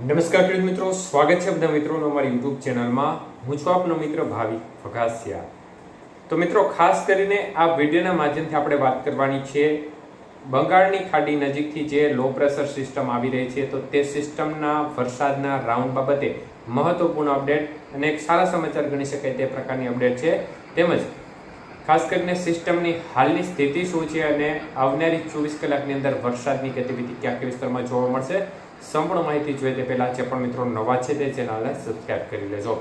નમસ્કાર ખેડૂત મિત્રો, સ્વાગત છે બધા મિત્રોનો અમારી યુટ્યુબ ચેનલમાં. હું છું આપનો મિત્ર ભાવિક ફગાસિયા. તો મિત્રો, ખાસ કરીને આ વિડીયોના માધ્યમથી આપણે વાત કરવાની છે બંગાળની ખાડી નજીકથી જે લો પ્રેશર સિસ્ટમ આવી રહી છે, તો તે સિસ્ટમના વરસાદના રાઉન્ડ બાબતે મહત્વપૂર્ણ અપડેટ અને એક સારા સમાચાર ગણી શકાય તે પ્રકારની અપડેટ છે. તેમજ ખાસ કરીને સિસ્ટમની હાલની સ્થિતિ શું છે અને આવનારી 24 કલાકની અંદર વરસાદની ગતિવિધિ કયા કયા વિસ્તારમાં જોવા મળશે, સંપૂર્ણ માહિતી જોઈએ તે પહેલા જે પણ મિત્રો નવા છે તે ચેનલને સબસ્ક્રાઇબ કરી લેજો.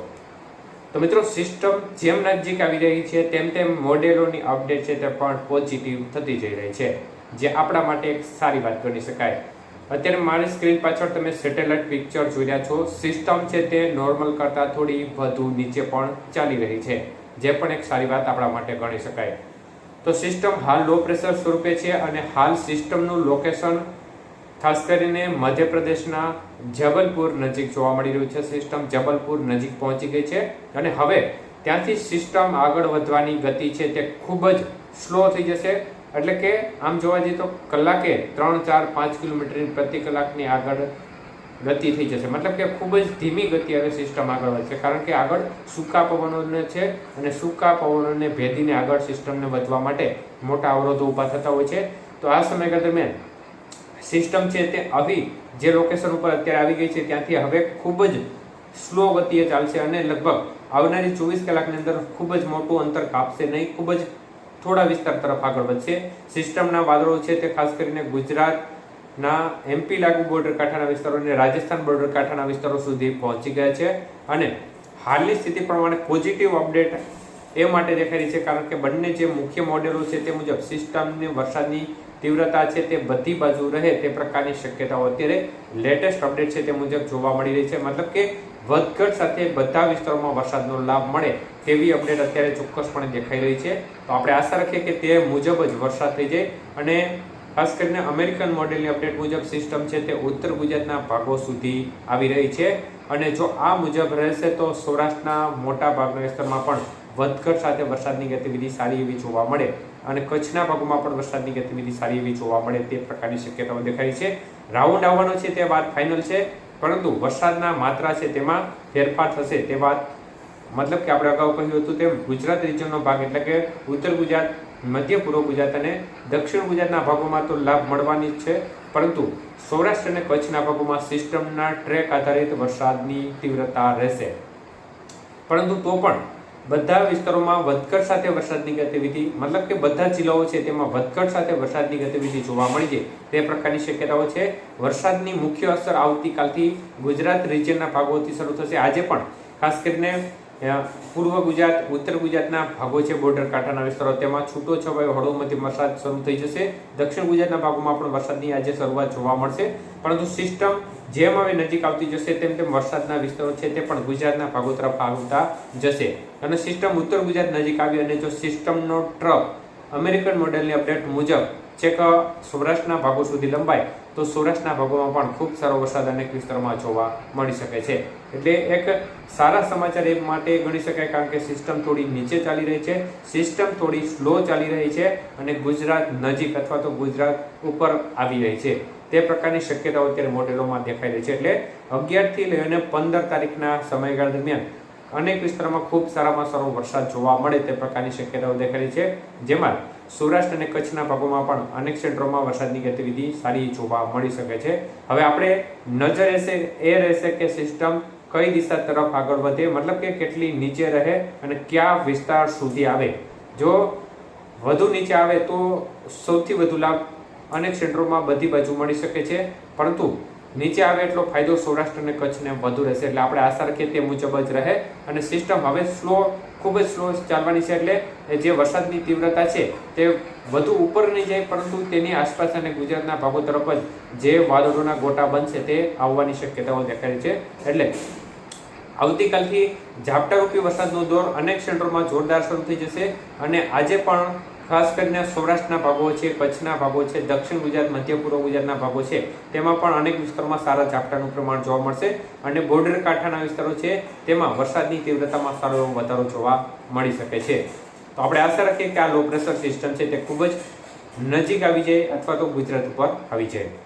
તો મિત્રો, સિસ્ટમ જેમ નજીક આવી રહી છે તેમ તેમ મોડેલોની અપડેટ છે તે પણ પોઝિટિવ થતી જઈ રહી છે, જે આપણા માટે એક સારી વાત ગણી શકાય. અત્યારે મારી સ્ક્રીન પાછળ તમે સેટેલાઇટ પિક્ચર જોઈ રહ્યા છો. સિસ્ટમ છે તે નોર્મલ કરતાં થોડી વધુ નીચે પણ ચાલી રહી છે, જે પણ એક સારી વાત આપણા માટે ગણી શકાય. તો સિસ્ટમ હાલ લો પ્રેશર સ્વરૂપે છે અને હાલ સિસ્ટમનું લોકેશન ખાસ કરીને મધ્યપ્રદેશના જબલપુર નજીક જોવા મળી રહ્યું છે. સિસ્ટમ જબલપુર નજીક પહોંચી ગઈ છે અને હવે ત્યાંથી સિસ્ટમ આગળ વધવાની ગતિ છે તે ખૂબ જ સ્લો થઈ જશે. એટલે કે આમ જોવા જઈએ તો કલાકે 3, 4, 5 કિલોમીટર પ્રતિ કલાકની આગળ ગતિ થઈ જશે. મતલબ કે ખૂબ જ ધીમી ગતિ હવે સિસ્ટમ આગળ વધશે, કારણ કે આગળ સૂકા પવનોને છે અને સૂકા પવનોને ભેદીને આગળ સિસ્ટમને વધવા માટે મોટા અવરોધો ઊભા થતા હોય છે. તો આ સમયગાળા દરમિયાન સિસ્ટમ છે તે આવી જે લોકેશન ઉપર અત્યારે આવી ગઈ છે ત્યાંથી હવે ખૂબ જ સ્લો ગતિએ ચાલશે અને લગભગ આવનારી 24 કલાકની અંદર ખૂબ જ મોટું અંતર કાપશે નહીં, ખૂબ જ થોડા વિસ્તાર તરફ આગળ વધશે. સિસ્ટમના વાદળો છે તે ખાસ કરીને ગુજરાતના MP લાગુ બોર્ડર કાંઠાના વિસ્તારો અને રાજસ્થાન બોર્ડર કાંઠાના વિસ્તારો સુધી પહોંચી ગયા છે અને હાલની સ્થિતિ પ્રમાણે પોઝિટિવ અપડેટ એ માટે દેખાઈ રહી છે કારણ કે બંને જે મુખ્ય મોડેલો છે તે મુજબ સિસ્ટમની વરસાદની તીવ્રતા છે તે બધી બાજુ રહે તે પ્રકારની શક્યતાઓ અત્યારે લેટેસ્ટ અપડેટ છે તે મુજબ જોવા મળી રહી છે. મતલબ કે વધઘટ સાથે બધા વિસ્તારોમાં વરસાદનો લાભ મળે તેવી અપડેટ અત્યારે ચોક્કસપણે દેખાઈ રહી છે. તો આપણે આશા રાખીએ કે તે મુજબ જ વરસાદ થઈ જાય અને ખાસ કરીને અમેરિકન મોડેલની અપડેટ મુજબ સિસ્ટમ છે તે ઉત્તર ગુજરાતના ભાગો સુધી આવી રહી છે અને જો આ મુજબ રહેશે તો સૌરાષ્ટ્રના મોટા ભાગના વિસ્તારમાં પણ વધઘટ સાથે વરસાદની ગતિવિધિ સારી એવી જોવા મળે અને કચ્છના ભાગોમાં પણ વરસાદની ગતિવિધિ સારી એવી જોવા મળે તે પ્રકારની શક્યતાઓ દેખાઈ છે. રાઉન્ડ આવવાનો છે તે વાત ફાઇનલ છે, પરંતુ વરસાદના માત્રા છે તેમાં ફેરફાર થશે તે વાત, મતલબ કે આપણે અગાઉ કહ્યું હતું તેમ ગુજરાત રિજનનો ભાગ એટલે કે ઉત્તર ગુજરાત, મધ્ય પૂર્વ ગુજરાત અને દક્ષિણ ગુજરાતના ભાગોમાં તો લાભ મળવાની જ છે, પરંતુ સૌરાષ્ટ્ર અને કચ્છના ભાગોમાં સિસ્ટમના ટ્રેક આધારિત વરસાદની તીવ્રતા રહેશે. પરંતુ તો પણ બધા વિસ્તારોમાં વધઘટ સાથે વરસાદની ગતિવિધિ, મતલબ કે બધા જિલ્લાઓ છે તેમાં વધઘટ સાથે વરસાદની ગતિવિધિ જોવા મળી જાય તે પ્રકારની શક્યતાઓ છે. વરસાદની મુખ્ય અસર આવતીકાલથી ગુજરાત રિજનના ભાગોથી શરૂ થશે. આજે પણ ખાસ કરીને પૂર્વ ગુજરાત, ઉત્તર ગુજરાતના ભાગો છે બોર્ડર કાંઠાના વિસ્તારો, તેમાં છૂટો છવાયો હળવો મધ્યમ વરસાદ શરૂ થઈ જશે. દક્ષિણ ગુજરાતના ભાગોમાં પણ વરસાદની આજે શરૂઆત જોવા મળશે, પરંતુ સિસ્ટમ જેમ હવે નજીક આવતી જશે તેમ તેમ વરસાદના વિસ્તારો છે તે પણ ગુજરાતના ભાગો તરફ આવતા જશે અને સિસ્ટમ ઉત્તર ગુજરાત નજીક આવી અને જો સિસ્ટમનો ટ્રક અમેરિકન મોડેલની અપડેટ મુજબ છેક સૌરાષ્ટ્રના ભાગો સુધી લંબાય તો સૌરાષ્ટ્રના ભાગોમાં પણ ખૂબ સારો વરસાદ અનેક વિસ્તારોમાં જોવા મળી શકે છે. એટલે એક સારા સમાચાર એ માટે ગણી શકાય કારણ કે સિસ્ટમ થોડી નીચે ચાલી રહી છે, સિસ્ટમ થોડી સ્લો ચાલી રહી છે અને ગુજરાત નજીક અથવા તો ગુજરાત ઉપર આવી રહી છે તે પ્રકારની શક્યતાઓ અત્યારે મોડેલોમાં દેખાઈ રહી છે. એટલે 11 થી લઈને 15 તારીખના સમયગાળા દરમિયાન અનેક વિસ્તારોમાં ખૂબ સારામાં સારો વરસાદ જોવા મળે તે પ્રકારની શક્યતાઓ દેખાઈ રહી છે, જેમાં સૌરાષ્ટ્ર અને કચ્છના ભાગોમાં પણ અનેક ક્ષેત્રોમાં વરસાદની ગતિવિધિ સારી જોવા મળી શકે છે. હવે આપણે નજર એ રહેશે કે સિસ્ટમ કઈ દિશા તરફ આગળ વધે, મતલબ કે કેટલી નીચે રહે અને કયા વિસ્તાર સુધી આવે. જો વધુ નીચે આવે તો સૌથી વધુ લાભ અનેક ક્ષેત્રોમાં બધી બાજુ મળી શકે છે, પરંતુ નીચે આવે એટલો ફાયદો સૌરાષ્ટ્ર અને કચ્છને વધુ રહેશે. એટલે આપણે આશા રાખીએ તે મુજબ જ રહે અને સિસ્ટમ હવે ખૂબ જ સ્લો ચાલવાની છે. એટલે જે વરસાદની તીવ્રતા છે તે વધુ ઉપર નહીં જાય, પરંતુ તેની આસપાસ અને ગુજરાતના ભાગો તરફ જ જે વાદળોના ગોટા બનશે તે આવવાની શક્યતાઓ દેખાય છે. એટલે આવતીકાલથી ઝાપટારૂપી વરસાદનો દોર અનેક ક્ષેત્રોમાં જોરદાર શરૂ થઈ જશે અને આજે પણ ખાસ કરીને સૌરાષ્ટ્રના ભાગો છે, કચ્છના ભાગો છે, દક્ષિણ ગુજરાત, મધ્ય પૂર્વ ગુજરાતના ભાગો છે તેમાં પણ અનેક વિસ્તારોમાં સારા ઝાપટાનું પ્રમાણ જોવા મળશે અને બોર્ડર કાંઠાના વિસ્તારો છે તેમાં વરસાદની તીવ્રતામાં સારો એવો વધારો જોવા મળી શકે છે. તો આપણે આશા રાખીએ કે આ લો પ્રેશર સિસ્ટમ છે તે ખૂબ જ નજીક આવી જાય અથવા તો ગુજરાત ઉપર આવી જાય.